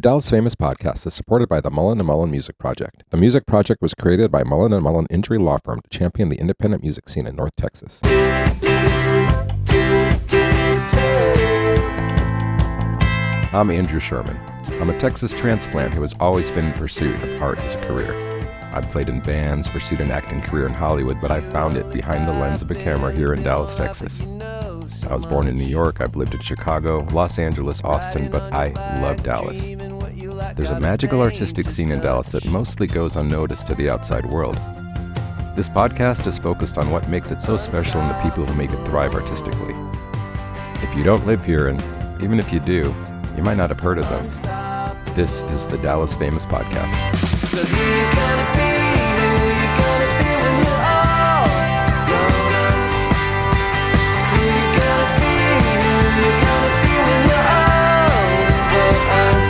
Dallas Famous podcast is supported by the Mullen & Mullen Music Project. The Music Project was created by Mullen & Mullen Injury Law Firm to champion the independent music scene in North Texas. I'm Andrew Sherman. I'm a Texas transplant who has always been in pursuit of art as a career. I've played in bands, pursued an acting career in Hollywood, but I found it behind the lens of a camera here in Dallas, Texas. I was born in New York, I've lived in Chicago, Los Angeles, Austin, but I love Dallas. There's a magical artistic scene in Dallas that mostly goes unnoticed to the outside world. This podcast is focused on what makes it so special and the people who make it thrive artistically. If you don't live here, and even if you do, you might not have heard of them. This is the Dallas Famous Podcast. So who you gonna be? Who you gonna be when you're all grown up? Who you gonna be? Who you gonna be when you're all for us?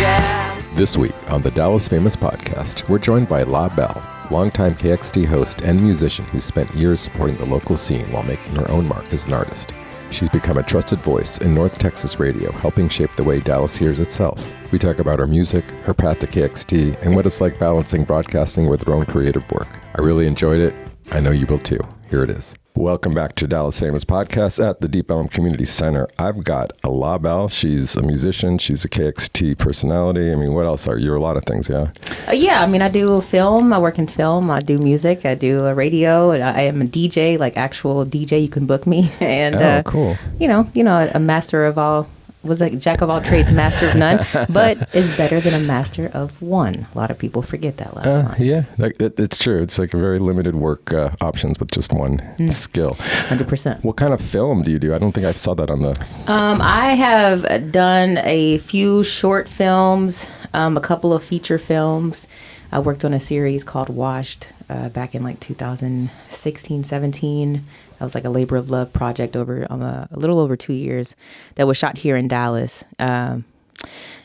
Yeah. This week on the Dallas Famous Podcast, we're joined by La Belle, longtime KXT host and musician who spent years supporting the local scene while making her own mark as an artist. She's become a trusted voice in North Texas radio, helping shape the way Dallas hears itself. We talk about her music, her path to KXT, and what it's like balancing broadcasting with her own creative work. I really enjoyed it. I know you will too. Here it is. Welcome back to Dallas Famous Podcast at the Deep Ellum Community Center. I've got La Belle. She's a musician. She's a KXT personality. I mean, what else are you? You're a lot of things, yeah? I do film. I work in film. I do music. I do radio. And I am a DJ, like actual DJ. You can book me. And cool. A master of all. Was like jack of all trades, master of none, but is better than a master of one. A lot of people forget that last line. Yeah, it's true. It's like a very limited work options with just one skill. 100%. What kind of film do you do? I don't think I saw that on the... I have done a few short films, a couple of feature films. I worked on a series called Washed back in like 2016, 17. That was like a labor of love project over a little over 2 years that was shot here in Dallas. And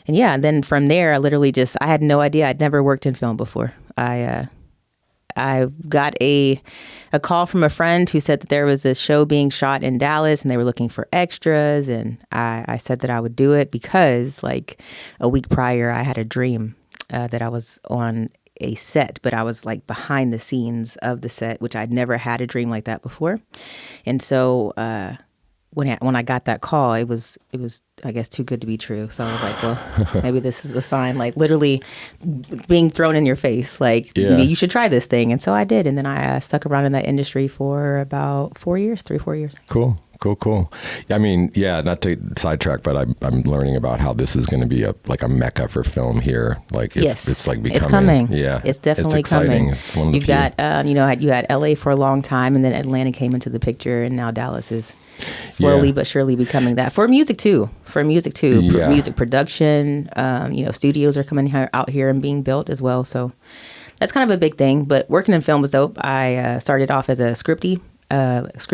then from there, I had no idea. I'd never worked in film before. I got a call from a friend who said that there was a show being shot in Dallas and they were looking for extras. And I said that I would do it because like a week prior, I had a dream that I was on a set, but I was like behind the scenes of the set, which I'd never had a dream like that before. And so when I got that call, it was I guess too good to be true. So I was like, well, maybe this is a sign, like literally being thrown in your face, like you should try this thing. And so I did, and then I stuck around in that industry for about 4 years. Cool. I mean, not to sidetrack, but I'm learning about how this is going to be a mecca for film here. Like, yes, it's like becoming. It's coming. Yeah, it's definitely exciting. coming. It's one of You've got, you had LA for a long time, and then Atlanta came into the picture, and now Dallas is slowly but surely becoming that for music too. Music production. Studios are coming out here and being built as well. So that's kind of a big thing. But working in film was dope. I started off as a script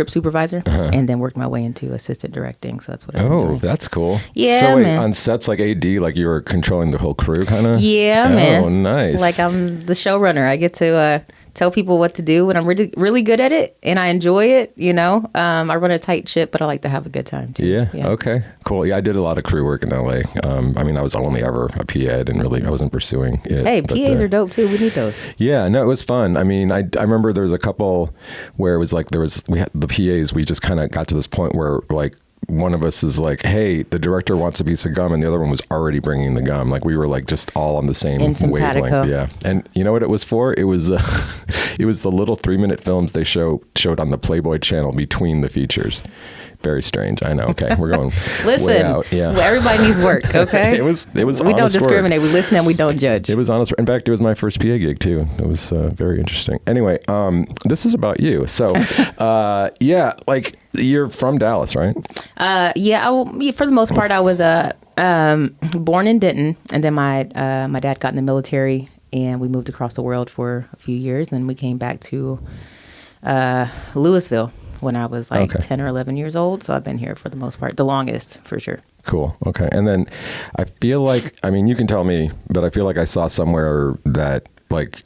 supervisor, and then worked my way into assistant directing. So that's what I'm doing. Oh, that's cool. Yeah, so man. On sets like AD, like you were controlling the whole crew, kind of. Yeah, man. Oh, nice. Like I'm the showrunner. I get to tell people what to do, and I'm really, really good at it, and I enjoy it. I run a tight ship, but I like to have a good time too. Yeah. Okay. Cool. Yeah, I did a lot of crew work in LA. I was only ever a PA. I wasn't pursuing it. Hey, PAs are dope too. We need those. Yeah. No, it was fun. I mean, I remember there was a couple where it was like we had the PAs. We just kind of got to this point where like one of us is like, hey, the director wants a piece of gum, and the other one was already bringing the gum. Like we were like just all on the same wavelength. Yeah. And you know what it was for? It was it was the little 3-minute films they showed on the Playboy channel between the features. Very strange. I know. Okay, we're going listen, way out. Yeah. Well, everybody needs work. Okay. It was. We don't discriminate. We listen and we don't judge. It was honest. In fact, it was my first PA gig too. It was very interesting. Anyway, this is about you. So, like you're from Dallas, right? For the most part, I was born in Denton, and then my dad got in the military, and we moved across the world for a few years. Then we came back to Louisville when I was like 10 or 11 years old. So I've been here for the most part, the longest for sure. Cool. Okay. And then I feel like, I mean, you can tell me, but I feel like I saw somewhere that like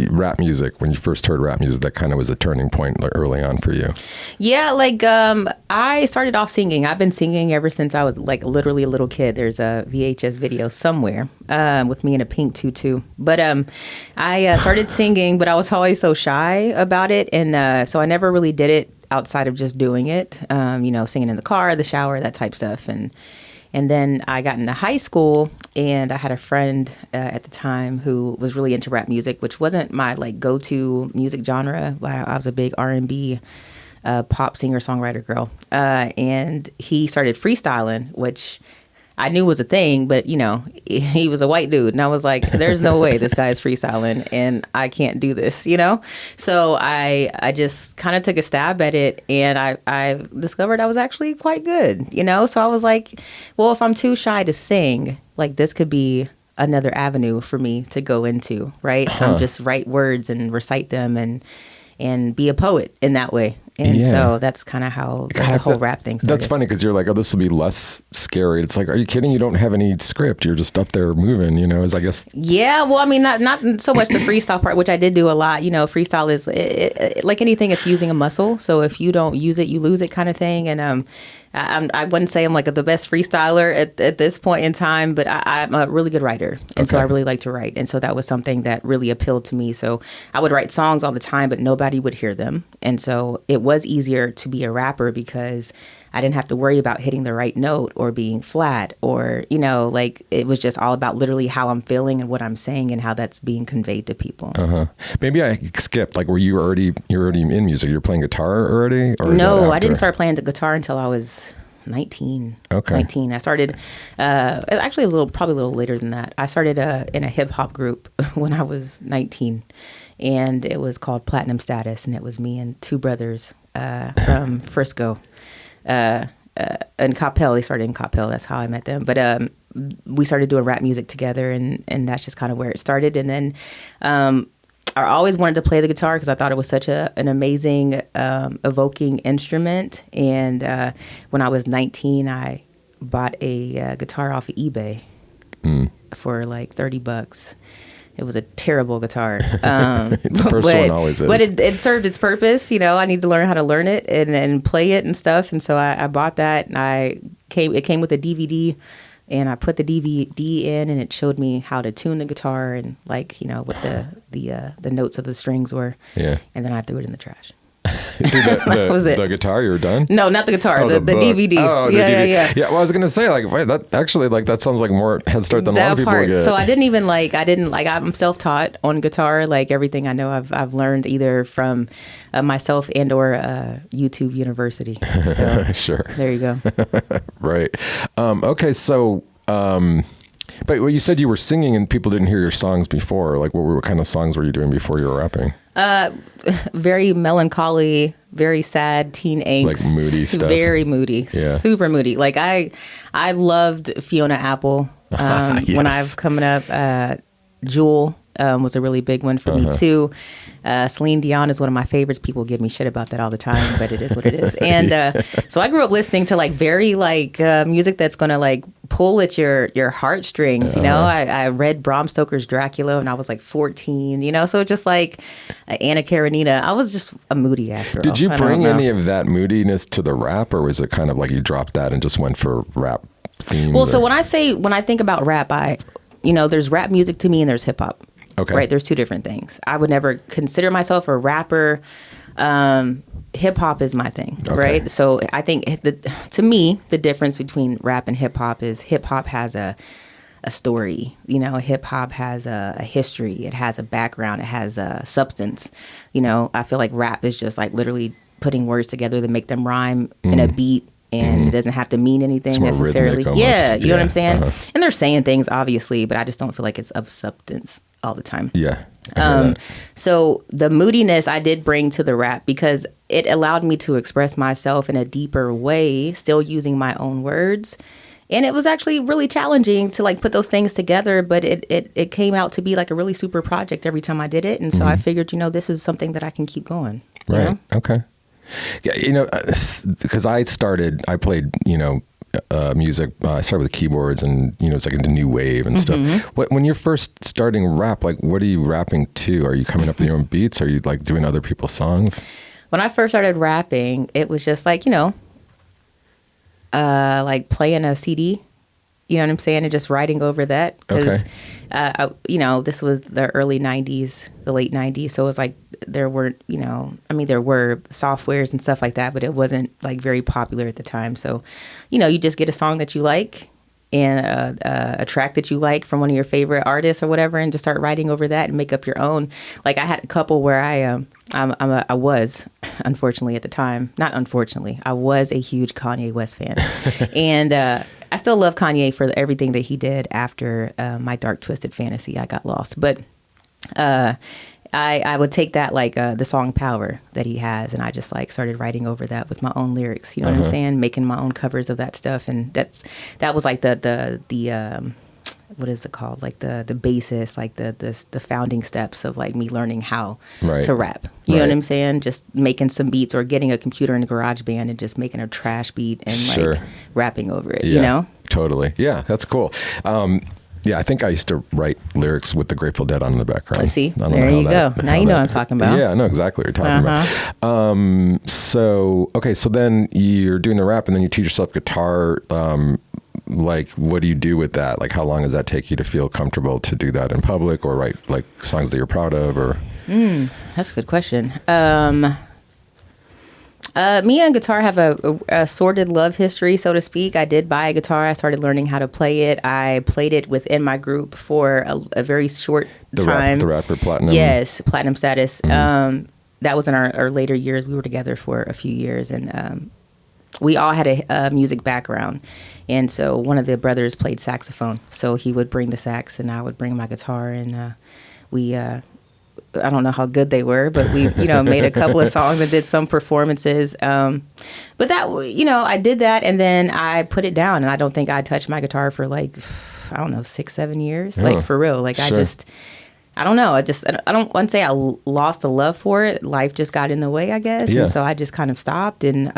rap music, when you first heard rap music, that kind of was a turning point like, early on for you? Yeah, like I started off singing. I've been singing ever since I was like literally a little kid. There's a VHS video somewhere with me in a pink tutu. But I started singing, but I was always so shy about it, and so I never really did it outside of just doing it. Singing in the car, the shower, that type stuff, and then I got into high school, and I had a friend at the time who was really into rap music, which wasn't my like go-to music genre. I was a big R&B pop singer-songwriter girl, and he started freestyling, which I knew was a thing, but he was a white dude, and I was like, "There's no way this guy is freestyling, and I can't do this," So I just kind of took a stab at it, and I discovered I was actually quite good, So I was like, well, if I'm too shy to sing, like this could be another avenue for me to go into, right? Just write words and recite them and be a poet in that way. And so that's kind of how the whole rap thing started. That's funny because you're like, oh, this will be less scary. It's like, are you kidding? You don't have any script. You're just up there moving, is I guess. Yeah, well, I mean, not so much the freestyle part, which I did do a lot. Freestyle is like anything, it's using a muscle. So if you don't use it, you lose it kind of thing. And I wouldn't say I'm like the best freestyler at this point in time, but I'm a really good writer. And so I really like to write. And so that was something that really appealed to me. So I would write songs all the time, but nobody would hear them. And so it was easier to be a rapper because I didn't have to worry about hitting the right note or being flat or, like it was just all about literally how I'm feeling and what I'm saying and how that's being conveyed to people. Maybe I skipped, like, were you're already in music? You're playing guitar already? Or no, I didn't start playing the guitar until I was 19. Okay. 19. I started, actually probably a little later than that. I started in a hip hop group when I was 19, and it was called Platinum Status, and it was me and two brothers from Frisco. In Coppell. They started in Coppell. That's how I met them. But we started doing rap music together, and that's just kind of where it started. And then I always wanted to play the guitar because I thought it was such an amazing, evoking instrument. And when I was 19, I bought a guitar off of eBay for like $30. It was a terrible guitar. The first one always is. But it served its purpose. I need to learn how to learn it and play it and stuff. And so I bought that, and it came with a DVD, and I put the DVD in, and it showed me how to tune the guitar and what the notes of the strings were. Yeah. And then I threw it in the trash. That was it. The guitar you were done? No, not the guitar. The DVD. Oh, yeah, DVD. yeah. Yeah. Well, I was gonna say that actually that sounds like more head start than a lot of people get. So I'm self-taught on guitar. Like everything I know, I've learned either from myself and or YouTube University. So sure. There you go. Right. Okay. So. But you said you were singing and people didn't hear your songs before. Like, what kind of songs were you doing before you were rapping? Very melancholy, very sad teen angst. Like moody stuff. Very moody. Yeah. Super moody. Like I loved Fiona Apple Yes. when I was coming up. Jewel was a really big one for me too. Celine Dion is one of my favorites. People give me shit about that all the time, but it is what it is. And so I grew up listening to very music that's going to pull at your heartstrings. I read Bram Stoker's Dracula when I was 14. So just like Anna Karenina, I was just a moody ass girl. Did you bring any of that moodiness to the rap, or was it kind of like you dropped that and just went for rap themes? Well, so when I think about rap, there's rap music to me and there's hip hop. Okay. Right. There's two different things. I would never consider myself a rapper. Hip hop is my thing. Okay. Right. So I think to me, the difference between rap and hip hop is hip hop has a story. Hip hop has a history. It has a background. It has a substance. I feel like rap is just literally putting words together to make them rhyme in a beat. And it doesn't have to mean anything necessarily. Yeah, you know what I'm saying? Uh-huh. And they're saying things, obviously, but I just don't feel like it's of substance all the time. Yeah. So the moodiness I did bring to the rap because it allowed me to express myself in a deeper way, still using my own words. And it was actually really challenging to put those things together, but it came out to be a really super project every time I did it. And so I figured, this is something that I can keep going. Right. Okay. Yeah, because I played, music. I started with keyboards, and it's like into new wave and stuff. When you're first starting rap, like what are you rapping to? Are you coming up with your own beats? Are you like doing other people's songs? When I first started rapping, it was just like like playing a CD. You know what I'm saying? And just writing over that. Because, this was the early 90s, the late 90s. So it was like there weren't, there were softwares and stuff like that, but it wasn't like very popular at the time. So, you just get a song that you like and a track that you like from one of your favorite artists or whatever, and just start writing over that and make up your own. Like I had a couple where I was, unfortunately at the time, not unfortunately, I was a huge Kanye West fan. And, I still love Kanye for everything that he did after my Dark Twisted Fantasy. I got lost, but I would take that like the song Power that he has, and I just like started writing over that with my own lyrics. You know what I'm saying? Making my own covers of that stuff, and that was like the what is it called? Like the basis, like the founding steps of like me learning how to rap. You know what I'm saying? Just making some beats or getting a computer in a garage band and just making a trash beat and like rapping over it, Totally. Yeah, that's cool. I think I used to write lyrics with the Grateful Dead on in the background. See, there you go. Now you know what I'm talking about. Yeah, I know exactly what you're talking about. So then you're doing the rap and then you teach yourself guitar. Like, what do you do with that? Like, how long does that take you to feel comfortable to do that in public or write like songs that you're proud of? Or that's a good question. Me and guitar have a sordid love history, so to speak. I did buy a guitar. I started learning how to play it. I played it within my group for a very short time. The rapper Platinum. Yes, Platinum status. That was in our later years. We were together for a few years, and we all had a music background. And so one of the brothers played saxophone. So he would bring the sax and I would bring my guitar, and we... I don't know how good they were, but we, made a couple of songs and did some performances. But that, I did that and then I put it down, and I don't think I touched my guitar for like, 6-7 years, like for real. Like I don't know. I don't want to say I lost the love for it. Life just got in the way, I guess. Yeah. And so I just kind of stopped, and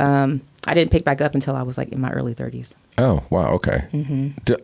I didn't pick back up until I was like in my early 30s. Oh, wow. Okay.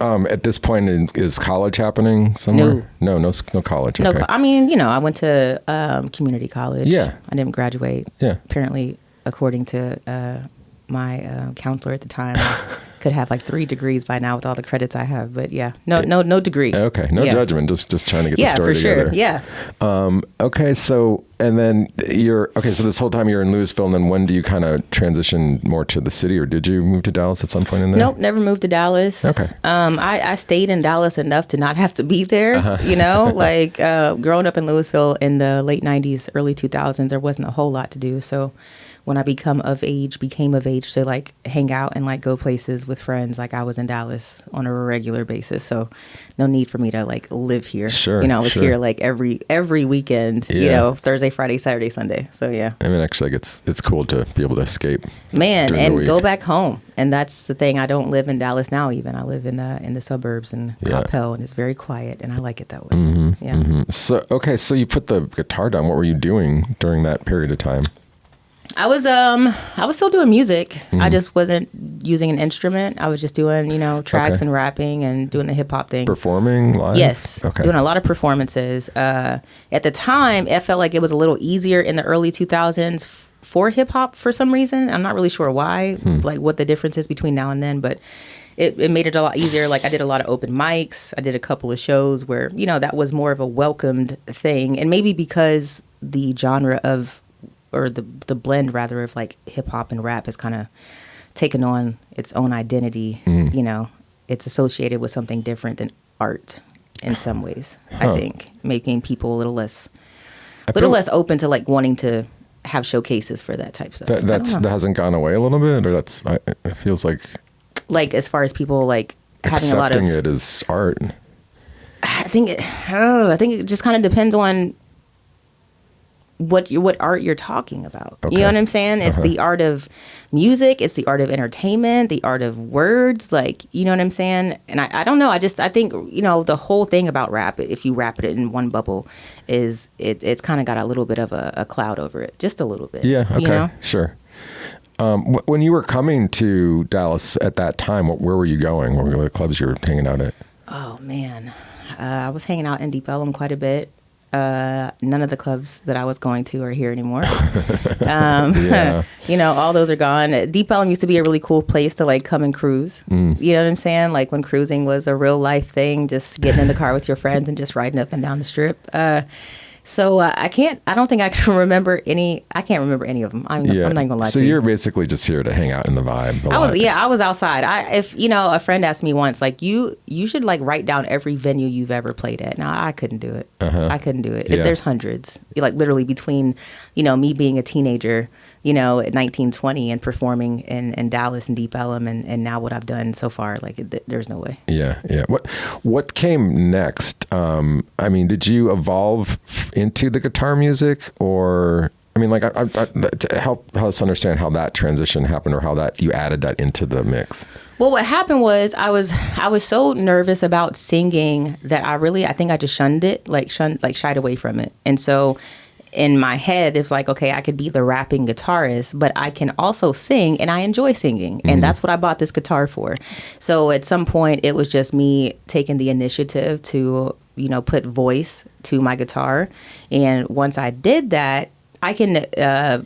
At this point, is college happening somewhere? No college. Okay. No, I went to community college. Yeah. I didn't graduate. Yeah. Apparently, according to my counselor at the time, I could have like 3 degrees by now with all the credits I have. But yeah, no degree. Okay. No judgment. Just trying to get the story together. Yeah, for sure. Yeah. Okay. So, and then so this whole time you're in Louisville, and then when do you kind of transition more to the city, or did you move to Dallas at some point in there? Nope, never moved to Dallas. Okay. I stayed in Dallas enough to not have to be there, like growing up in Louisville in the late 90s, early 2000s, there wasn't a whole lot to do. So when I became of age to like hang out and like go places with friends, like I was in Dallas on a regular basis. So no need for me to like live here. Sure. I was here like every weekend, Thursday, Friday, Saturday, Sunday. So yeah. I mean, actually, it's cool to be able to escape. Man, and go back home. And that's the thing. I don't live in Dallas now. Even I live in the suburbs in Coppell, and it's very quiet, and I like it that way. Mm-hmm, yeah. Mm-hmm. So you put the guitar down. What were you doing during that period of time? I was still doing music. Mm-hmm. I just wasn't using an instrument. I was just doing, tracks and rapping and doing the hip hop thing. Performing live? Yes. Okay. Doing a lot of performances. At the time, it felt like it was a little easier in the early 2000s for hip hop for some reason. I'm not really sure why, like what the difference is between now and then, but it made it a lot easier. Like I did a lot of open mics. I did a couple of shows where, that was more of a welcomed thing. And maybe because the genre of, or the blend rather of like hip hop and rap has kind of taken on its own identity. It's associated with something different than art in some ways. I think making people a little less open to like wanting to have showcases for that type of stuff. That hasn't gone away a little bit, or it feels like as far as people like having a lot of accepting it as art. I think it just kind of depends on what art you're talking about. Okay. You know what I'm saying? It's the art of music. It's the art of entertainment, the art of words. Like, you know what I'm saying? And I don't know. I think, the whole thing about rap, if you wrap it in one bubble, is it's kind of got a little bit of a cloud over it. Just a little bit. Yeah. Okay. Sure. When you were coming to Dallas at that time, where were you going? What were the clubs you were hanging out at? Oh man, I was hanging out in Deep Ellum quite a bit. None of the clubs that I was going to are here anymore. Yeah. You know, all those are gone. Deep Ellum used to be a really cool place to like come and cruise. You know what I'm saying? Like when cruising was a real life thing, just getting in the car with your friends and just riding up and down the strip. So I don't think I can remember any. I can't remember any of them. I'm not gonna lie So to you. you're basically just here to hang out in the vibe. I was outside. If you know, a friend asked me once, like you should like write down every venue you've ever played at. No, I couldn't do it. I couldn't do it. Yeah. There's hundreds. Like literally between, you know, me being a teenager, you know, at 19, 20 and performing in Dallas and Deep Ellum and now what I've done so far, like there's no way. Yeah. What came next? I mean, did you evolve into the guitar music, or I mean, like, to help us understand how that transition happened, or how that you added that into the mix? Well, what happened was I was so nervous about singing that I think I just shied away from it. And so in my head, it's like, okay, I could be the rapping guitarist, but I can also sing, and I enjoy singing. And that's what I bought this guitar for. So at some point, it was just me taking the initiative to, you know, put voice to my guitar. And once I did that, I can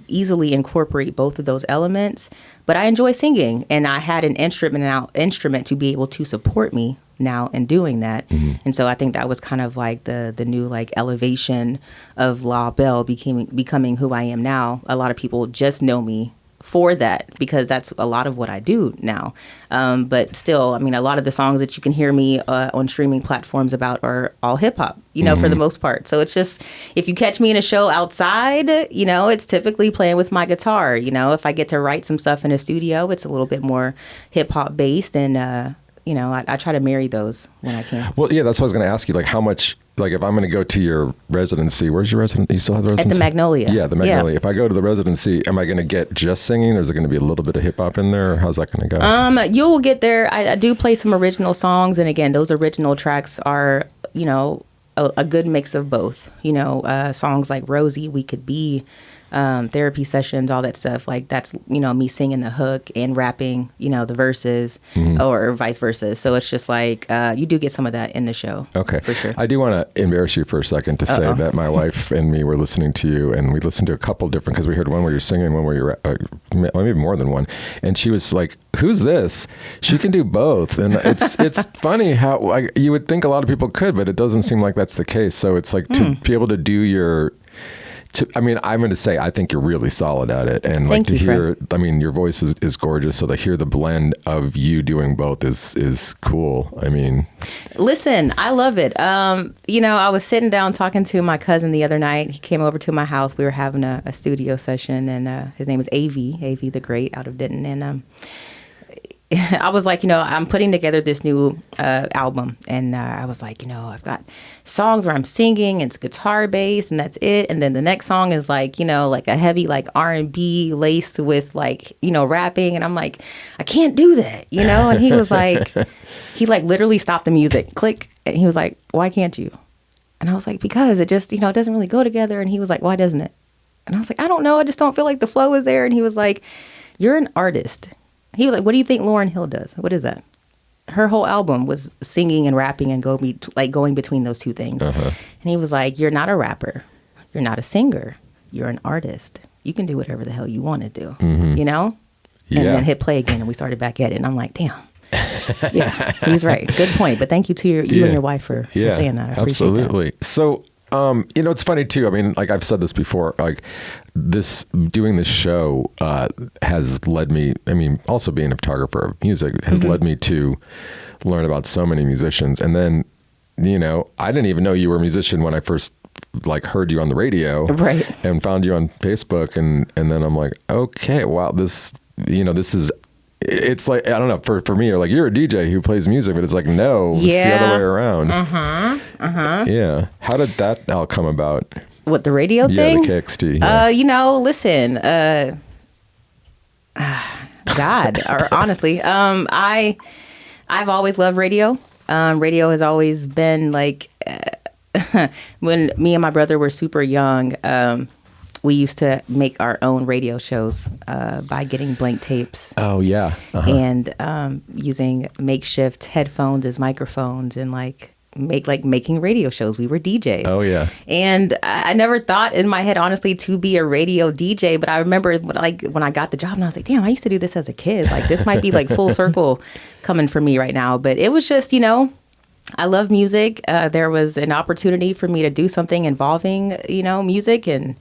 easily incorporate both of those elements, but I enjoy singing, and I had an instrument to be able to support me now in doing that. And so I think that was kind of like the new like elevation of La Belle becoming who I am now. A lot of people just know me for that because that's a lot of what I do now. But still, I mean, a lot of the songs that you can hear me on streaming platforms about are all hip hop, you know, for the most part. So it's just, if you catch me in a show outside, you know, it's typically playing with my guitar. You know, if I get to write some stuff in a studio, it's a little bit more hip hop based. And, you know, I try to marry those when I can. Well, yeah, that's what I was going to ask you. Like, how much, like, if I'm going to go to your residency, where's your residency? You still have the residency? At the Magnolia. Yeah, the Magnolia. If I go to the residency, am I going to get just singing, or is there going to be a little bit of hip hop in there? Or how's that going to go? You will get there. I do play some original songs. And again, those original tracks are, you know, a good mix of both. You know, songs like Rosie, We Could Be, therapy sessions, all that stuff. Like that's, you know, me singing the hook and rapping, you know, the verses or vice versa. So it's just like you do get some of that in the show. Okay. For sure. I do want to embarrass you for a second to say that my wife and me were listening to you, and we listened to a couple different, because we heard one where you're singing, one where you're, maybe more than one. And she was like, who's this? She can do both. And it's funny how you would think a lot of people could, but it doesn't seem like that's the case. So it's like to be able to do your... I mean, I'm going to say, I think you're really solid at it. And like to hear, I mean, your voice is gorgeous. So to hear the blend of you doing both is cool. I mean, listen, I love it. You know, I was sitting down talking to my cousin the other night. He came over to my house. We were having a studio session, and his name is AV the Great out of Denton. And I was like, you know, I'm putting together this new album, and I was like, you know, I've got songs where I'm singing, and it's guitar based, and that's it. And then the next song is like, you know, like a heavy like R&B laced with like, you know, rapping. And I'm like, I can't do that, you know. And he was like, he like literally stopped the music, click, and he was like, why can't you? And I was like, because it just, you know, it doesn't really go together. And he was like, why doesn't it? And I was like, I don't know, I just don't feel like the flow is there. And he was like, you're an artist. He was like, what do you think Lauryn Hill does? What is that? Her whole album was singing and rapping and going between those two things. And he was like, you're not a rapper. You're not a singer. You're an artist. You can do whatever the hell you want to do, you know? And then hit play again, and we started back at it. And I'm like, damn. Yeah, he's right. Good point. But thank you to you and your wife for saying that. I appreciate absolutely. that. So, you know, it's funny too. I mean, like I've said this before, like doing this show has led me, I mean, also being a photographer of music has led me to learn about so many musicians. And then, you know, I didn't even know you were a musician when I first like heard you on the radio, right? And found you on Facebook. And then I'm like, okay, wow, this, you know, this is, it's like, I don't know, for me, like you're a DJ who plays music, but it's like, no, it's the other way around. Yeah. How did that all come about? What, the radio thing? Yeah, the KXT. Yeah. You know, listen, God, or honestly, I've always loved radio. Radio has always been like, when me and my brother were super young, we used to make our own radio shows by getting blank tapes Oh yeah. Uh-huh. and using makeshift headphones as microphones and making radio shows. We were DJs. Oh yeah. And I never thought in my head, honestly, to be a radio DJ. But I remember when I got the job and I was like, damn, I used to do this as a kid. Like this might be like full circle coming for me right now. But it was just, I love music. There was an opportunity for me to do something involving, music, and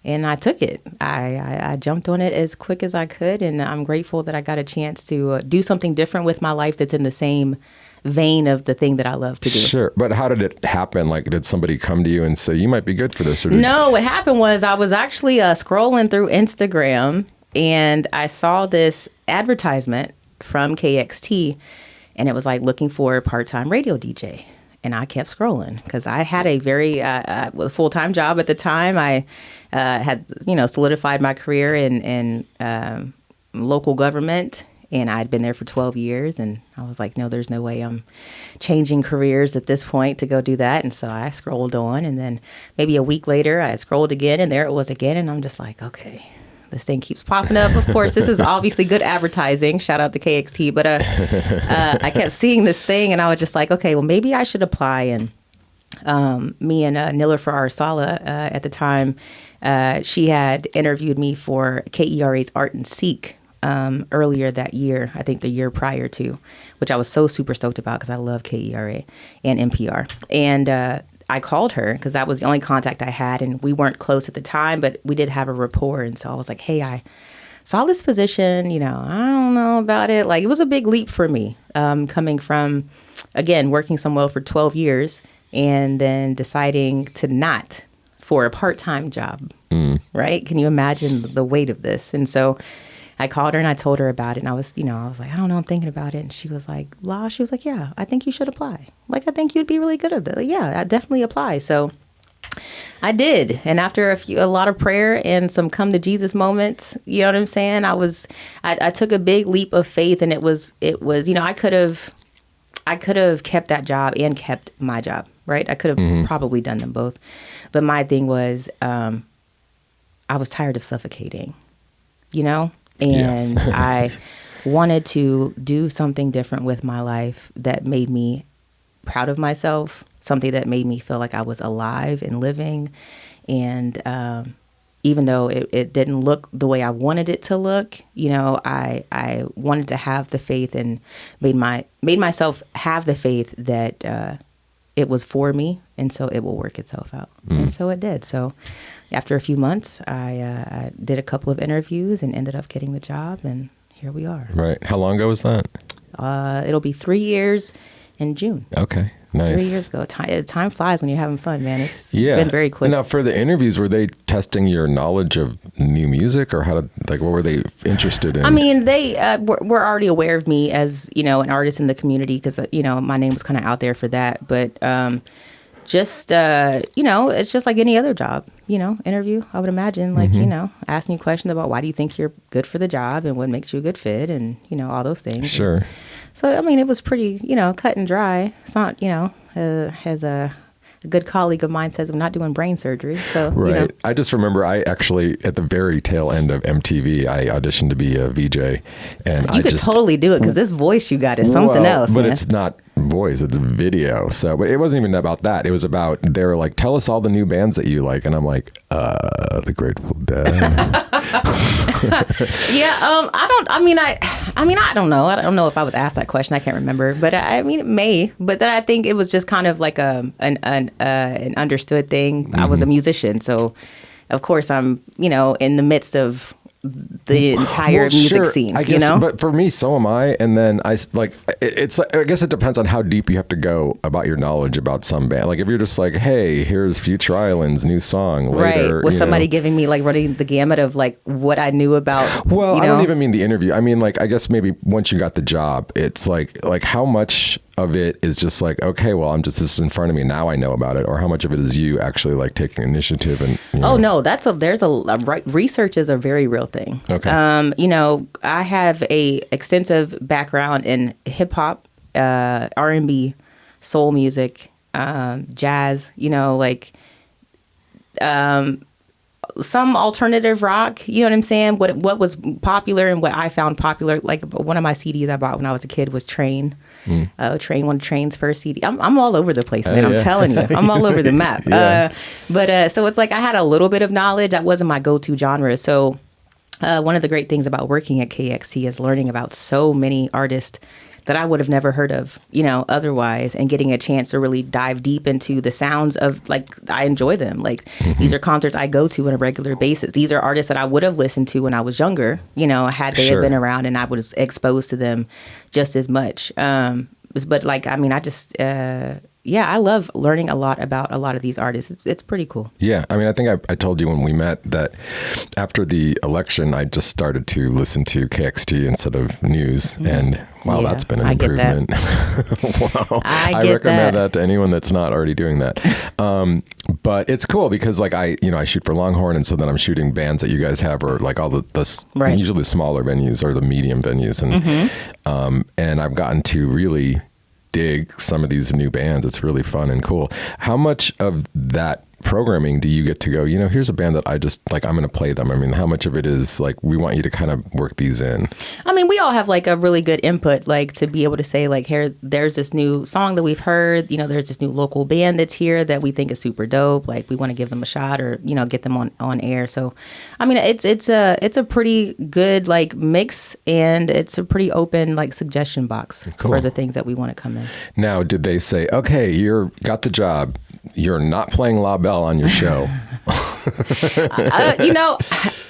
I took it. I jumped on it as quick as I could, and I'm grateful that I got a chance to do something different with my life that's in the same vein of the thing that I love to do. Sure. But how did it happen? Like, did somebody come to you and say, you might be good for this? Or No, what happened was I was actually scrolling through Instagram, and I saw this advertisement from KXT, and it was like looking for a part-time radio DJ. And I kept scrolling because I had a very full-time job at the time. I had, solidified my career in local government, and I'd been there for 12 years. And I was like, no, there's no way I'm changing careers at this point to go do that. And so I scrolled on, and then maybe a week later, I scrolled again, and there it was again. And I'm just like, okay, this thing keeps popping up. Of course, this is obviously good advertising. Shout out to KXT. But I kept seeing this thing, and I was just like, okay, well, maybe I should apply. And me and Nilofer Arsala at the time, she had interviewed me for KERA's Art and Seek earlier that year, I think the year prior to, which I was so super stoked about because I love KERA and NPR. And I called her because that was the only contact I had, and we weren't close at the time, but we did have a rapport. And so I was like, hey, I saw this position, I don't know about it. Like, it was a big leap for me, coming from, again, working somewhere for 12 years and then deciding to not for a part-time job, right? Can you imagine the weight of this? And so I called her and I told her about it, and I was like, I don't know, I'm thinking about it. And she was like, yeah, I think you should apply. Like, I think you'd be really good at that. Like, yeah, I definitely apply. So I did. And after a lot of prayer and some come to Jesus moments, you know what I'm saying? I took a big leap of faith, and it was, I could have kept that job and kept my job, right? I could have probably done them both. But my thing was, I was tired of suffocating, And Yes. I wanted to do something different with my life that made me proud of myself, something that made me feel like I was alive and living. And even though it didn't look the way I wanted it to look, I wanted to have the faith and made myself have the faith that it was for me, and so it will work itself out. And so it did. So after a few months, I did a couple of interviews and ended up getting the job, and here we are. Right. How long ago was that? It'll be 3 years in June. Okay. Nice. 3 years ago. Time flies when you're having fun, man. It's been very quick. Now, for the interviews, were they testing your knowledge of new music, or what were they interested in? I mean, they were already aware of me as, an artist in the community because, my name was kind of out there for that. But it's just like any other job, interview, I would imagine. Like, asking you questions about why do you think you're good for the job and what makes you a good fit and, all those things. Sure. And so, I mean, it was pretty, cut and dry. It's not, as a good colleague of mine says, I'm not doing brain surgery. So, Right. I just remember I actually, at the very tail end of MTV, I auditioned to be a VJ. And you could totally do it because this voice you got is something else, but man. it's not voice, it's video. So, but it wasn't even about that. It was about, they were like, tell us all the new bands that you like. And I'm like, The Grateful Dead. Yeah. I don't know. I don't know if I was asked that question. I can't remember, but it may, but then I think it was just kind of like an understood thing. I was a musician. So of course I'm, in the midst of the entire music scene, I guess, but for me, so am I. And then I guess it depends on how deep you have to go about your knowledge about some band. Like if you're just like, hey, here's Future Island's new song later. Right. With somebody giving me like running the gamut of like what I knew about. Well, I don't even mean the interview. I mean, like, I guess maybe once you got the job, it's like how much of it is just like, okay, well, this is in front of me now, I know about it, or how much of it is you actually like taking initiative and. Oh no, research is a very real thing. Okay. I have a extensive background in hip hop, R&B, soul music, jazz. some alternative rock. You know what I'm saying? What was popular and what I found popular. Like one of my CDs I bought when I was a kid was Train. One of Train's first CD. I'm all over the place, man. I'm telling you, I'm all over the map. But so it's like I had a little bit of knowledge. That wasn't my go-to genre. So one of the great things about working at KXT is learning about so many artists that I would have never heard of, otherwise, and getting a chance to really dive deep into the sounds of, like, I enjoy them. Like, these are concerts I go to on a regular basis. These are artists that I would have listened to when I was younger, had they have been around, and I was exposed to them just as much. But, like, I mean, I love learning a lot about a lot of these artists. It's pretty cool. Yeah. I mean, I think I told you when we met that after the election, I just started to listen to KXT instead of news. And wow, that's been an improvement. Wow. I recommend that to anyone that's not already doing that. But it's cool because like I shoot for Longhorn. And so then I'm shooting bands that you guys have or like all the usually the smaller venues or the medium venues. And I've gotten to really dig some of these new bands. It's really fun and cool. How much of that programming do you get to go, here's a band that I just like, I'm going to play them? I mean, how much of it is like, we want you to kind of work these in? I mean, we all have like a really good input, like to be able to say like, here, there's this new song that we've heard, there's this new local band that's here that we think is super dope. Like we want to give them a shot or, get them on air. So, I mean, it's a pretty good like mix and it's a pretty open like suggestion box for the things that we want to come in. Now, did they say, okay, you're got the job, you're not playing La Belle on your show? I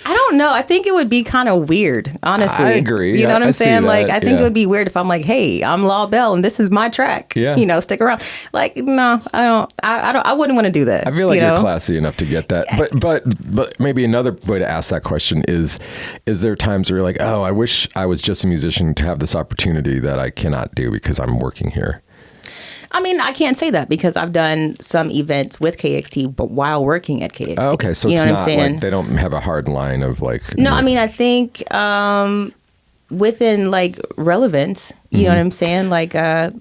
don't know. I think it would be kind of weird, honestly. I agree. You know what I'm saying? Like, I think it would be weird if I'm like, hey, I'm La Belle and this is my track. Yeah. Stick around. Like, no, I don't. I wouldn't want to do that. I feel like you're classy enough to get that. But maybe another way to ask that question is there times where you're like, oh, I wish I was just a musician to have this opportunity that I cannot do because I'm working here? I mean, I can't say that because I've done some events with KXT, but while working at KXT. Oh, okay, so it's not like they don't have a hard line of like. No, I mean, I think within like relevance, you know what I'm saying? Like I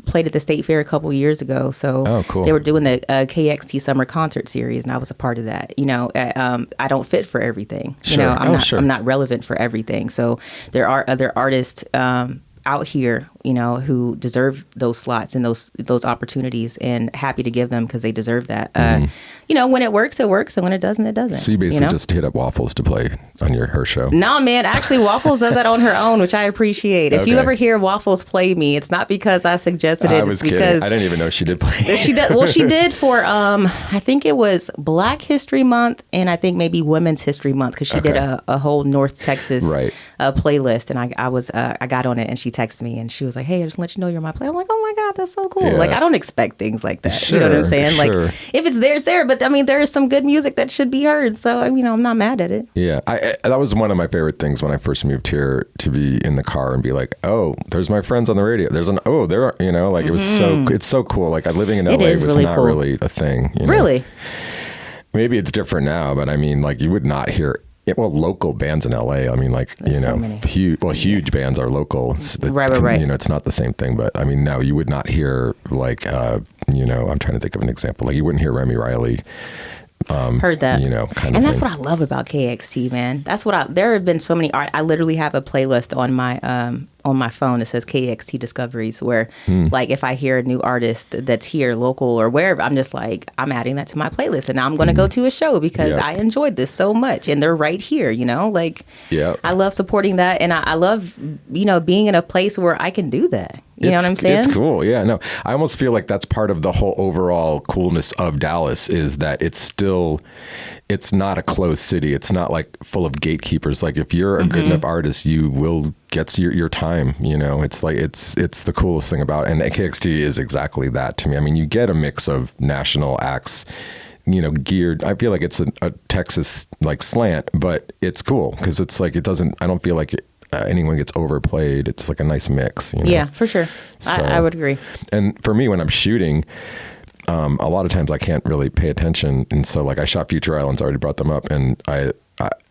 played at the State Fair a couple years ago, so cool. They were doing the KXT Summer Concert Series, and I was a part of that. I don't fit for everything. Sure. I'm not relevant for everything. So there are other artists out here, who deserve those slots and those opportunities, and happy to give them because they deserve that. When it works, it works, and when it doesn't, it doesn't. So you basically just hit up Waffles to play on her show? No, man. Actually, Waffles does that on her own, which I appreciate. If you ever hear Waffles play me, it's not because I suggested it. I was kidding. I didn't even know she did play. She did. Well, she did for I think it was Black History Month, and I think maybe Women's History Month because she did a whole North Texas playlist, and I got on it, and she texted me, and she was like, "Hey, I just let you know you're my play." I'm like, "Oh my God, that's so cool!" Yeah. Like I don't expect things like that. Sure, you know what I'm saying? Sure. Like if it's there, it's there. But I mean, there is some good music that should be heard. So I'm not mad at it. Yeah, that was one of my favorite things when I first moved here, to be in the car and be like, "Oh, there's my friends on the radio. There's there are," like it was it's so cool. Like living in LA was really not cool. really a thing. Really? Maybe it's different now, but I mean, like you would not hear. Well, local bands in LA. I mean, like, There's so many. huge bands are local. Right. It's not the same thing, but I mean, no, you would not hear like, I'm trying to think of an example. Like you wouldn't hear Remy Riley. Heard that. Kind of and that's what I love about KXT, man. There have been so many I literally have a playlist on my phone that says KXT Discoveries where like if I hear a new artist that's here local or wherever, I'm just like, I'm adding that to my playlist and now I'm going to go to a show because I enjoyed this so much and they're right here, like I love supporting that. And I love, being in a place where I can do that. You know what I'm saying? It's cool. Yeah, no, I almost feel like that's part of the whole overall coolness of Dallas is that it's not a closed city. It's not like full of gatekeepers. Like if you're a good enough artist, you will get your time. It's like it's the coolest thing about it. And KXT is exactly that to me. I mean, you get a mix of national acts, geared. I feel like it's a Texas like slant, but it's cool because it's like I don't feel like anyone gets overplayed. It's like a nice mix. Yeah, for sure. So, I would agree. And for me, when I'm shooting, a lot of times I can't really pay attention. And so like I shot Future Islands, I already brought them up. And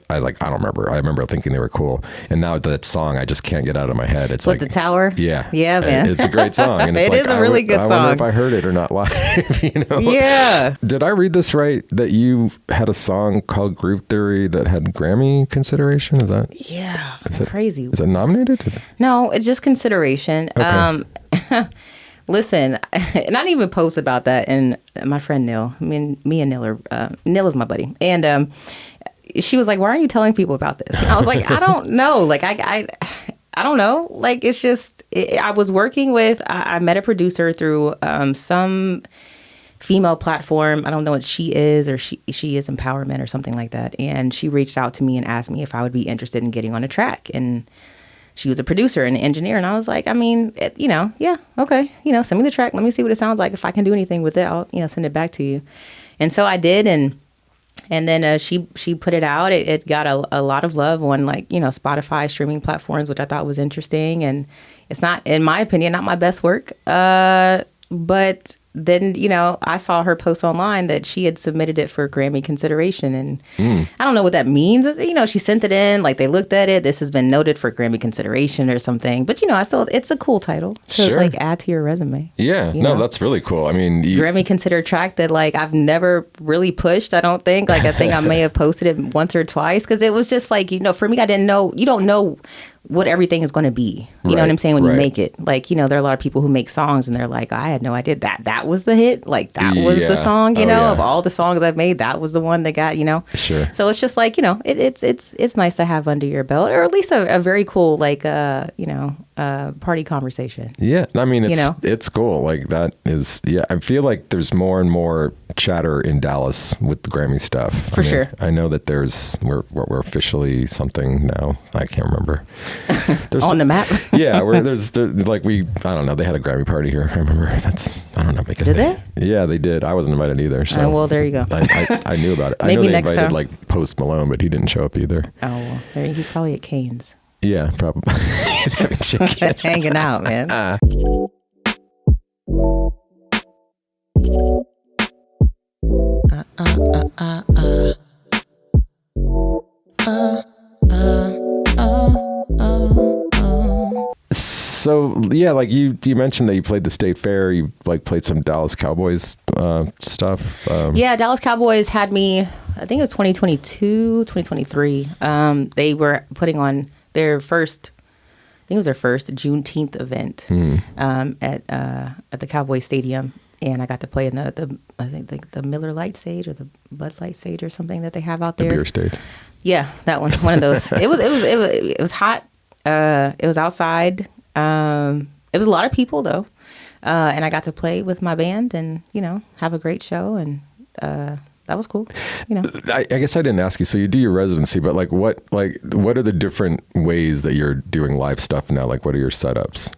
I don't remember. I remember thinking they were cool. And now that song, I just can't get out of my head. It's With the tower? Yeah. Yeah, man. It's a great song. And it's It is a really good I wonder song. if I heard it or not live, you know? Yeah. Did I read this right? That you had a song called Groove Theory that had Grammy consideration? Is that? Yeah. Is it Crazy. Is it nominated? Is it? No, it's just consideration. Okay. Listen, and I didn't even post about that. And my friend Neil, me and Neil are, Neil is my buddy. And she was like, why aren't you telling people about this? And I was like, I don't know. Like, I don't know. Like, it's just, I was working with, I met a producer through some female platform. I don't know what she is, or she is empowerment or something like that. And she reached out to me and asked me if I would be interested in getting on a track. And she was a producer and an engineer. And I was like, I mean, yeah, okay. Send me the track. Let me see what it sounds like. If I can do anything with it, I'll, send it back to you. And so I did. And then she put it out. It got a lot of love on Spotify streaming platforms, which I thought was interesting. And it's not, in my opinion, not my best work. But then, I saw her post online that she had submitted it for Grammy consideration. And I don't know what that means. She sent it in, like they looked at it. This has been noted for Grammy consideration or something. But, I still, it's a cool title to Sure. add to your resume. Yeah. No, that's really cool. I mean, Grammy considered track that I've never really pushed, I don't think. I think I may have posted it once or twice because it was just for me, I didn't know, you don't know what everything is going to be. You know what I'm saying? When you make it, there are a lot of people who make songs and they're like, I had no idea that was the hit. That was the song, of all the songs I've made, that was the one that got, Sure. So it's just it's nice to have under your belt, or at least a very cool, party conversation. Yeah. I mean, it's cool. That is, I feel like there's more and more chatter in Dallas with the Grammy stuff. For sure. I know that we're officially something now. I can't remember. There's On the map. Yeah, where I don't know. They had a Grammy party here. I remember. I don't know because Did they? Yeah, they did. I wasn't invited either. So well, there you go. I knew about it. I Maybe know they next invited time. Post Malone, but he didn't show up either. Oh, well, he's probably at Cane's. Yeah, probably. He's having chicken. Hanging out, man. So yeah, you mentioned that you played the State Fair. You played some Dallas Cowboys stuff. Yeah, Dallas Cowboys had me. I think it was 2022, 2023. They were putting on their first. I think it was their first Juneteenth event at the Cowboys Stadium, and I got to play in the Miller Lite stage or the Bud Light stage or something that they have out there. The beer stage. Yeah, that one of those. It was hot. It was outside. It was a lot of people though, and I got to play with my band and have a great show, and that was cool. I guess I didn't ask you. So you do your residency, but what are the different ways that you're doing live stuff now? What are your setups?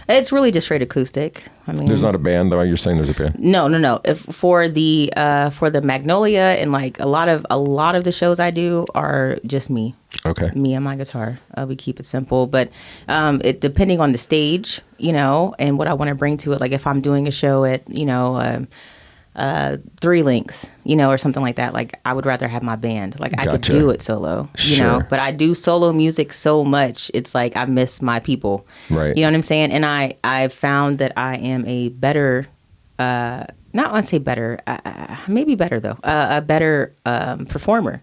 It's really just straight acoustic. I mean, there's not a band though. You're saying there's a band? No. For the Magnolia and a lot of the shows I do are just me. Okay. Me and my guitar. We keep it simple, but it depending on the stage, and what I want to bring to it. If I'm doing a show at 3 Links, or something like that. I would rather have my band. I could do it solo, Sure. but I do solo music so much. It's I miss my people. Right. You know what I'm saying? And I found that I am a better, not want to say better, maybe better though, a better performer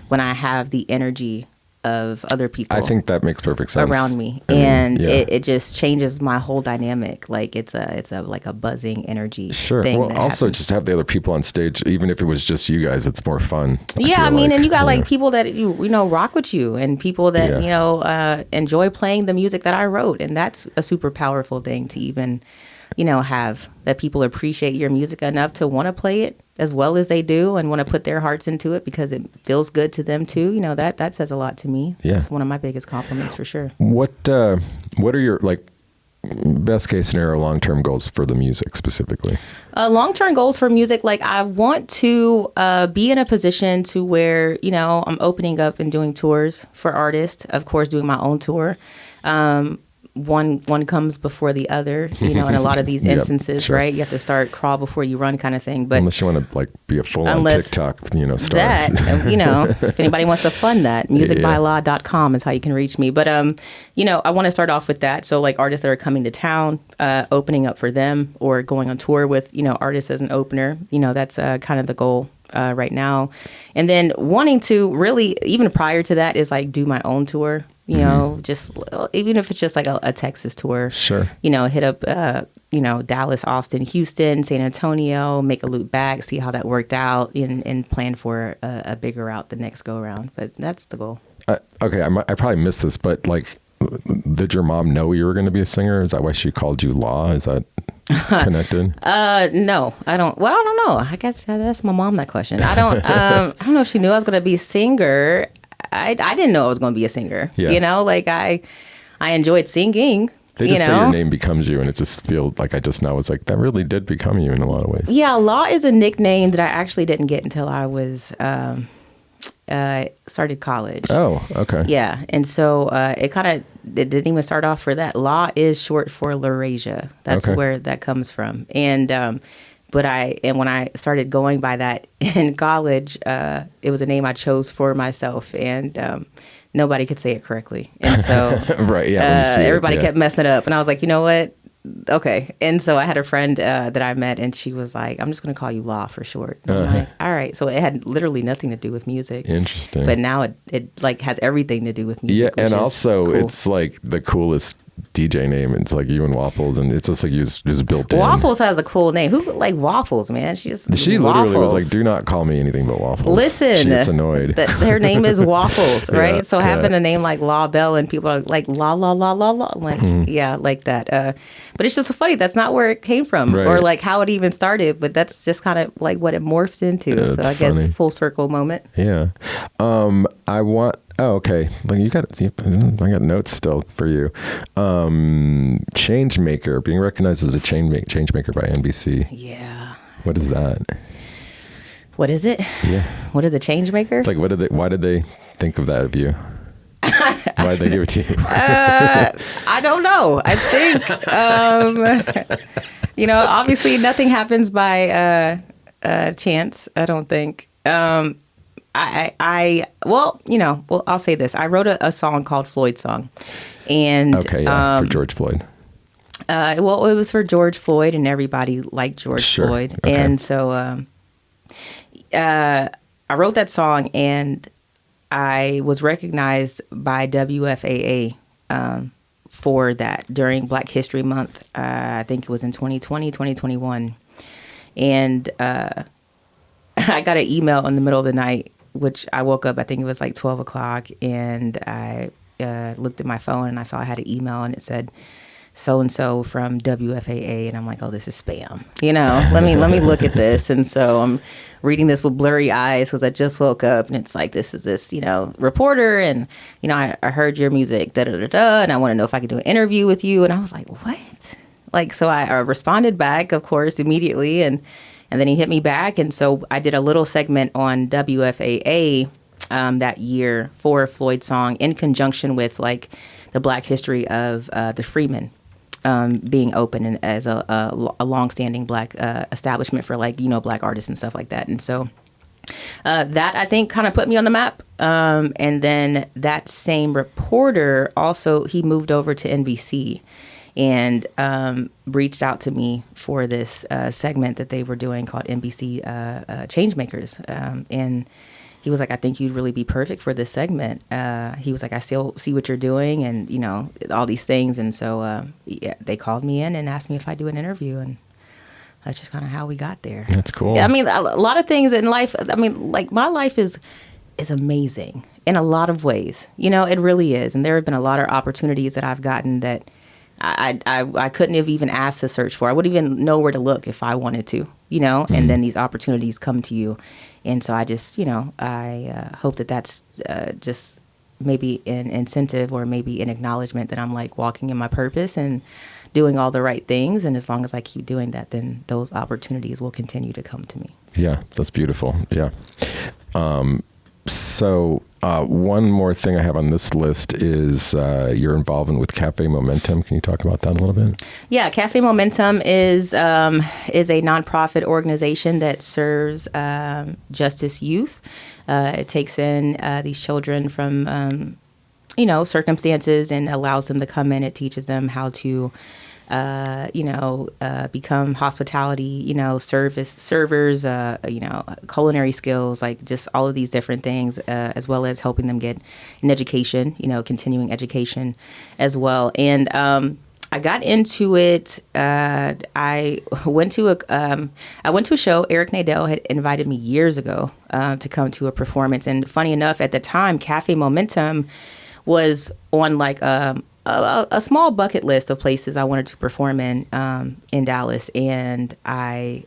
when I have the energy of other people. I think that makes perfect sense around me, it just changes my whole dynamic. It's a buzzing energy. Sure. Thing Well, that also happens. just have the other people on stage, even if it was just you guys, it's more fun. Yeah, feel and you got yeah. people that you rock with you, and people that enjoy playing the music that I wrote, and that's a super powerful thing to even have, that people appreciate your music enough to want to play it as well as they do and want to put their hearts into it because it feels good to them too. That says a lot to me. Yeah. It's one of my biggest compliments for sure. What are your best case scenario long-term goals for the music specifically? Long-term goals for music, I want to be in a position to where, I'm opening up and doing tours for artists, of course, doing my own tour. one comes before the other, in a lot of these Yep, instances, sure. right? You have to start crawl before you run kind of thing. But Unless you want to like be a full-on Unless TikTok, star. that, if anybody wants to fund that, musicbylaw.com is how you can reach me. But, I want to start off with that. So like artists that are coming to town, opening up for them or going on tour with, artists as an opener, that's kind of the goal right now. And then wanting to really, even prior to that, is like do my own tour, just even if it's just like a Texas tour. Sure. Hit up, Dallas, Austin, Houston, San Antonio, make a loop back, see how that worked out, and plan for a bigger route the next go around. But that's the goal. Okay, I probably missed this, but like, did your mom know you were going to be a singer? Is that why she called you Law? Is that connected? No, I don't. Well, I don't know. I guess that's my mom. That question. I don't. I don't know if she knew I was going to be a singer. I didn't know I was going to be a singer. Yeah. Like I enjoyed singing. They just say your name becomes you, and it just feels like I just know it's like that really did become you in a lot of ways. Yeah, Law is a nickname that I actually didn't get until I was started college. Oh, okay. Yeah, and so it didn't even start off for that. Law is short for Laurasia. That's Okay. where that comes from. And when I started going by that in college, it was a name I chose for myself, and nobody could say it correctly. And so Right, yeah, when you see it, everybody yeah. kept messing it up, and I was like, you know what? Okay. And so I had a friend that I met, and she was like, I'm just going to call you Law for short. And I'm like, all right. So it had literally nothing to do with music. Interesting. But now it like has everything to do with music. Yeah, which and is also cool. it's like the coolest DJ name. It's like you and Waffles, and it's just like you just built in. Waffles has a cool name. Who like Waffles, man? She Literally was like, "Do not call me anything but Waffles." Listen, she gets annoyed. Her name is Waffles, right? Yeah, So having a name like La Belle, and people are like la la la la la, I'm like yeah, like that. But it's just so funny. That's not where it came from, Right. or like how it even started. But that's just kind of like what it morphed into. Yeah, so that's I guess funny. full circle moment. Yeah. I want. Oh, okay. Like I got notes still for you. Change maker, being recognized as a change maker by NBC. Yeah. What is that? What is it? Yeah. What is a change maker? Like, why did they think of that of you? Why did they give it to you? I don't know. I think, obviously nothing happens by chance. I don't think. I'll say this. I wrote a song called Floyd's Song. And Okay, yeah, for George Floyd. it was for George Floyd, and everybody liked George Sure, Floyd. okay. And so I wrote that song, and I was recognized by WFAA for that during Black History Month. I think it was in 2020, 2021. And I got an email in the middle of the night, which I woke up, I think it was like 12 o'clock, and I looked at my phone, and I saw I had an email, and it said, so-and-so from WFAA, and I'm like, oh, this is spam. Let me look at this. And so I'm reading this with blurry eyes because I just woke up, and it's like, this is this, reporter, and, I heard your music, da-da-da-da, and I want to know if I could do an interview with you. And I was like, what? So I responded back, of course, immediately, and then he hit me back. And so I did a little segment on WFAA that year for Floyd's Song in conjunction with, like, the Black history of the Freeman being open and as a longstanding Black establishment for, like, Black artists and stuff like that. And so that, I think, kind of put me on the map. And then that same reporter also, he moved over to NBC and reached out to me for this segment that they were doing called NBC Changemakers. And he was like, I think you'd really be perfect for this segment. He was like, I still see what you're doing and, all these things. And so they called me in and asked me if I'd do an interview. And that's just kind of how we got there. That's cool. I mean, a lot of things in life, like my life is amazing in a lot of ways. It really is. And there have been a lot of opportunities that I've gotten that I couldn't have even asked to search for. I wouldn't even know where to look if I wanted to, and then these opportunities come to you. And so I just, I hope that that's just maybe an incentive or maybe an acknowledgement that I'm like walking in my purpose and doing all the right things. And as long as I keep doing that, then those opportunities will continue to come to me. Yeah, that's beautiful. Yeah. So one more thing I have on this list is your involvement with Cafe Momentum. Can you talk about that a little bit? Yeah, Cafe Momentum is a nonprofit organization that serves justice youth. It takes in these children from circumstances and allows them to come in. It teaches them how to become hospitality, servers, culinary skills, like just all of these different things, as well as helping them get an education, continuing education as well. And I got into it. I went to a show. Eric Nadel had invited me years ago to come to a performance. And funny enough, at the time, Cafe Momentum was on like a small bucket list of places I wanted to perform in Dallas, and I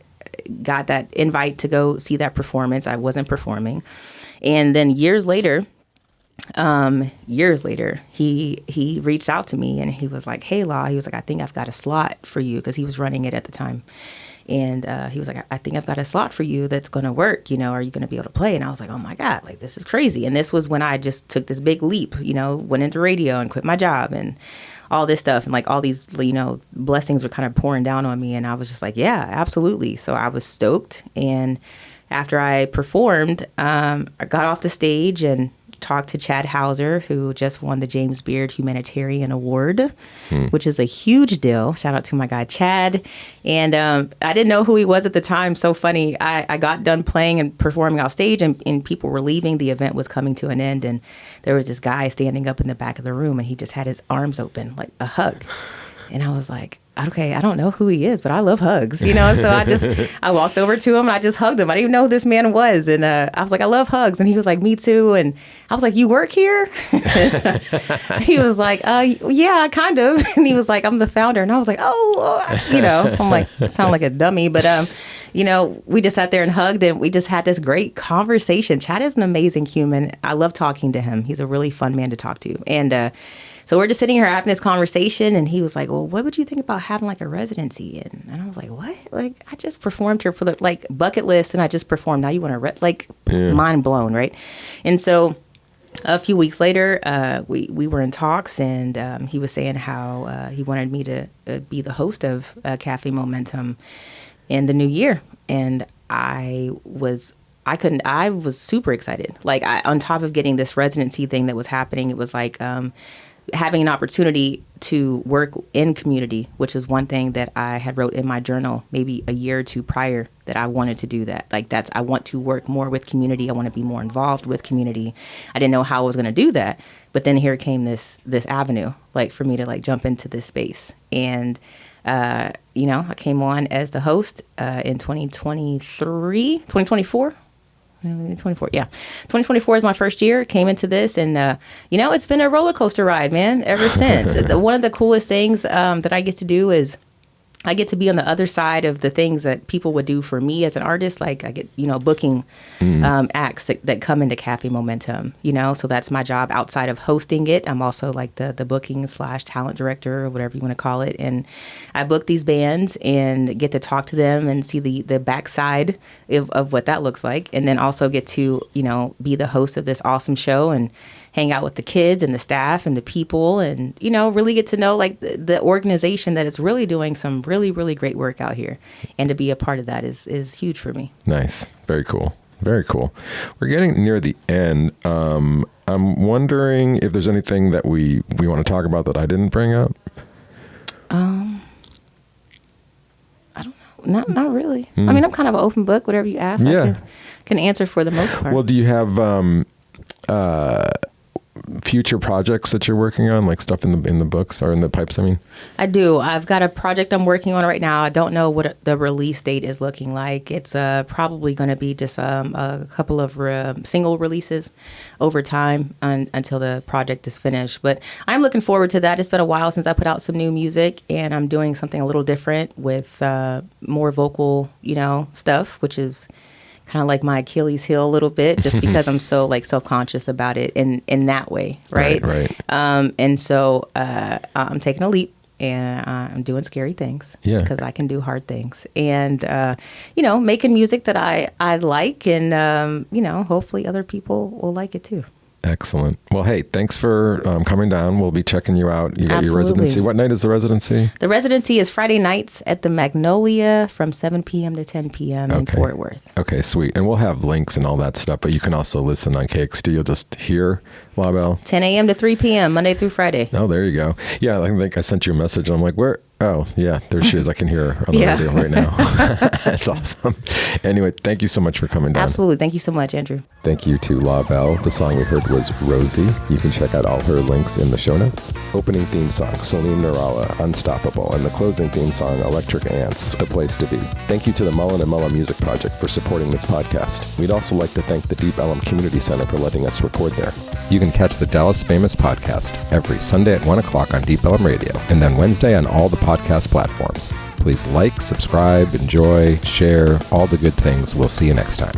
got that invite to go see that performance. I wasn't performing, and then years later, he reached out to me and he was like, "Hey, Law," he was like, "I think I've got a slot for you," because he was running it at the time. And he was like, "I think I've got a slot for you that's going to work. Are you going to be able to play?" And I was like, "Oh my God, like this is crazy." And this was when I just took this big leap, went into radio and quit my job and all this stuff. And like all these, blessings were kind of pouring down on me. And I was just like, yeah, absolutely. So I was stoked. And after I performed, I got off the stage and talked to Chad Hauser, who just won the James Beard Humanitarian Award, which is a huge deal. Shout out to my guy, Chad. And I didn't know who he was at the time. So funny. I got done playing and performing off stage and people were leaving. The event was coming to an end. And there was this guy standing up in the back of the room and he just had his arms open like a hug. And I was like, okay, I don't know who he is, but I love hugs, So I walked over to him and I just hugged him. I didn't even know who this man was. And I was like, I love hugs. And he was like, me too. And I was like, you work here? He was like, yeah, kind of. And he was like, I'm the founder. And I was like, I'm like, sound like a dummy. But, we just sat there and hugged and we just had this great conversation. Chad is an amazing human. I love talking to him. He's a really fun man to talk to. And, so we're just sitting here having this conversation, and he was like, well, what would you think about having like a residency? And I was like, what? Like, I just performed here for the like bucket list, and I just performed. Now you want to mind blown, right? And so a few weeks later, we were in talks, and he was saying how he wanted me to be the host of Cafe Momentum in the new year. And I was super excited. Like, on top of getting this residency thing that was happening, it was like having an opportunity to work in community, which is one thing that I had wrote in my journal maybe a year or two prior, that I wanted to do that. Like I want to work more with community. I want to be more involved with community. I didn't know how I was going to do that. But then here came this avenue, like for me to like jump into this space. And, I came on as the host in 2024. 2024 is my first year. Came into this, and it's been a roller coaster ride, man, ever since. One of the coolest things that I get to do is I get to be on the other side of the things that people would do for me as an artist. Like I get, booking acts that come into Cafe Momentum, so that's my job outside of hosting it. I'm also like the booking / talent director or whatever you want to call it. And I book these bands and get to talk to them and see the backside of what that looks like. And then also get to, be the host of this awesome show and hang out with the kids and the staff and the people and, really get to know like the organization that is really doing some really, really great work out here. And to be a part of that is huge for me. Nice. Very cool. Very cool. We're getting near the end. I'm wondering if there's anything that we want to talk about that I didn't bring up. I don't know. Not really. I mean, I'm kind of an open book. Whatever you ask, I can answer for the most part. Well, do you have future projects that you're working on, like stuff in the books or in the pipes? I mean, I do. I've got a project I'm working on right now. I don't know what the release date is looking like. It's probably going to be just a couple of single releases over time until the project is finished. But I'm looking forward to that. It's been a while since I put out some new music, and I'm doing something a little different with more vocal, stuff, which is kind of like my Achilles heel a little bit, just because I'm so like self-conscious about it in that way. Right. Right. And so I'm taking a leap and I'm doing scary things Yeah. because I can do hard things. And, making music that I like, and, hopefully other people will like it too. Excellent. Well, hey, thanks for coming down. We'll be checking you out. You got your Absolutely. residency. What night is the residency? The residency is Friday nights at the Magnolia from 7 p.m. to 10 p.m. in Okay. Fort Worth. Okay, sweet. And we'll have links and all that stuff, but you can also listen on KXD. You'll just hear La Belle. 10 a.m. to 3 p.m. Monday through Friday. Oh, there you go. Yeah, I think I sent you a message. And I'm like, where? Oh, yeah, there she is. I can hear her on the Yeah. radio right now. That's awesome. Anyway, thank you so much for coming down. Absolutely. Thank you so much, Andrew. Thank you to La Belle. The song we heard was Rosie. You can check out all her links in the show notes. Opening theme song, Salim Nurala, Unstoppable, and the closing theme song, Electric Ants, The Place to Be. Thank you to the Mullen & Mullen Music Project for supporting this podcast. We'd also like to thank the Deep Ellum Community Center for letting us record there. You can catch the Dallas Famous podcast every Sunday at 1 o'clock on Deep Ellum Radio, and then Wednesday on all the podcast platforms. Please like, subscribe, enjoy, share, all the good things. We'll see you next time.